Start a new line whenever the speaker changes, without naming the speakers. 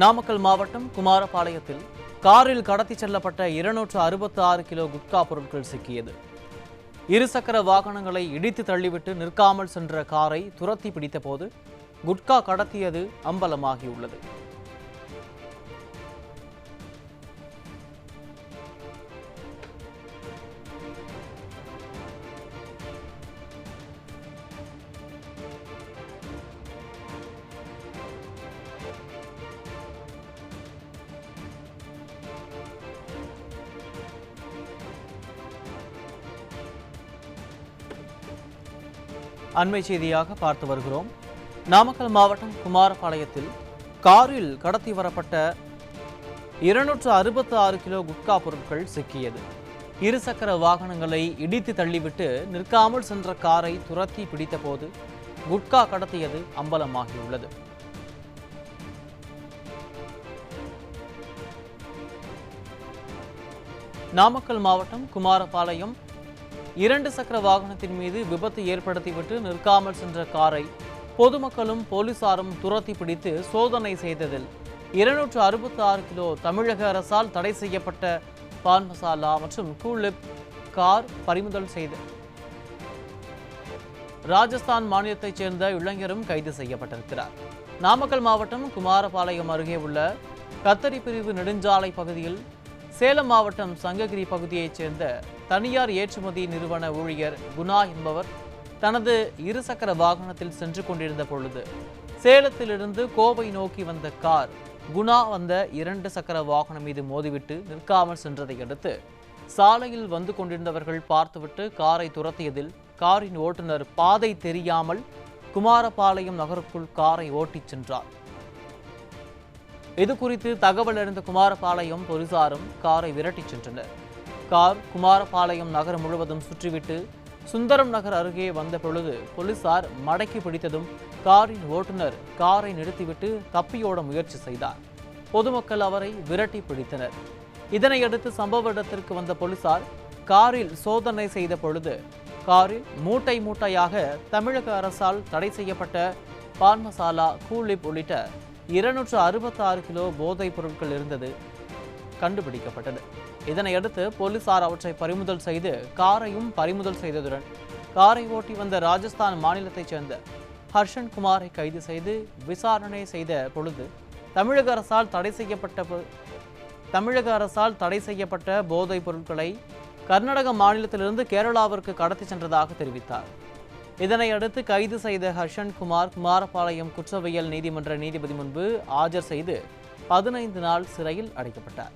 நாமக்கல் மாவட்டம் குமாரபாளையத்தில் காரில் கடத்திச் செல்லப்பட்ட 266 கிலோ குட்கா பொருட்கள் சிக்கியது. இருசக்கர வாகனங்களை இடித்து தள்ளிவிட்டு நிற்காமல் சென்ற காரை துரத்தி பிடித்தபோது குட்கா கடத்தியது அம்பலமாகியுள்ளது. அண்மை செய்தியாக பார்த்து வருகிறோம். நாமக்கல் மாவட்டம் குமாரபாளையத்தில் காரில் கடத்தி வரப்பட்ட 266 கிலோ குட்கா பொருட்கள் சிக்கியது. இருசக்கர வாகனங்களை இடித்து தள்ளிவிட்டு நிற்காமல் சென்ற காரை துரத்தி பிடித்தபோது குட்கா கடத்தியது அம்பலமாகியுள்ளது. நாமக்கல் மாவட்டம் குமாரபாளையம் 2 சக்கர வாகனத்தின் மீது விபத்து ஏற்படுத்திவிட்டு நிற்காமல் சென்ற காரை பொதுமக்களும் போலீசாரும் துரத்தி பிடித்து சோதனை செய்ததில் 266 கிலோ தமிழக அரசால் தடை செய்யப்பட்ட பான் மசாலா மற்றும் கூலிப் கார் பறிமுதல் செய்து ராஜஸ்தான் மாநிலத்தைச் சேர்ந்த இளைஞரும் கைது செய்யப்பட்டிருக்கிறார். நாமக்கல் மாவட்டம் குமாரபாளையம் அருகே உள்ள கத்தரி பிரிவு நெடுஞ்சாலை பகுதியில் சேலம் மாவட்டம் சங்ககிரி பகுதியைச் சேர்ந்த தனியார் ஏற்றுமதி நிறுவன ஊழியர் குணா என்பவர் தனது இருசக்கர வாகனத்தில் சென்று கொண்டிருந்த பொழுது சேலத்திலிருந்து கோவை நோக்கி வந்த கார் குணா வந்த 2 சக்கர வாகனம் மீது மோதிவிட்டு நிற்காமல் சென்றதை அடுத்து சாலையில் வந்து கொண்டிருந்தவர்கள் பார்த்துவிட்டு காரை துரத்தியதில் காரின் ஓட்டுநர் பாதை தெரியாமல் குமாரபாளையம் நகருக்குள் காரை ஓட்டிச் சென்றார். இது குறித்து தகவல் அறிந்த குமாரபாளையம் போலீசாரும் காரை விரட்டிச் சென்றனர். கார் குமாரபாளையம் நகர் முழுவதும் சுற்றிவிட்டு சுந்தரம் நகர் அருகே வந்த பொழுது போலீசார் மடக்கி பிடித்ததும் காரின் ஓட்டுநர் காரை நிறுத்திவிட்டு தப்பியோட முயற்சி செய்தார். பொதுமக்கள் அவரை விரட்டி பிடித்தனர். இதனையடுத்து சம்பவ இடத்திற்கு வந்த போலீசார் காரில் சோதனை செய்த பொழுது காரில் மூட்டை மூட்டையாக தமிழக அரசால் தடை செய்யப்பட்ட பான் மசாலா, கூலிப் உள்ளிட்ட 266 கிலோ போதைப் பொருட்கள் இருந்தது கண்டுபிடிக்கப்பட்டது. இதனையடுத்து போலீசார் அவற்றை பறிமுதல் செய்து காரையும் பறிமுதல் செய்ததுடன் காரை ஓட்டி வந்த ராஜஸ்தான் மாநிலத்தைச் சேர்ந்த ஹர்ஷன் குமாரை கைது செய்து விசாரணை செய்த பொழுது தமிழக அரசால் தடை செய்யப்பட்ட போதைப் பொருட்களை கர்நாடக மாநிலத்திலிருந்து கேரளாவிற்கு கடத்தி சென்றதாக தெரிவித்தார். இதனையடுத்து கைது செய்த ஹர்ஷன் குமார் குமாரபாளையம் குற்றவியல் நீதிமன்ற நீதிபதி முன்பு ஆஜர் செய்து 15 நாள் சிறையில் அடைக்கப்பட்டார்.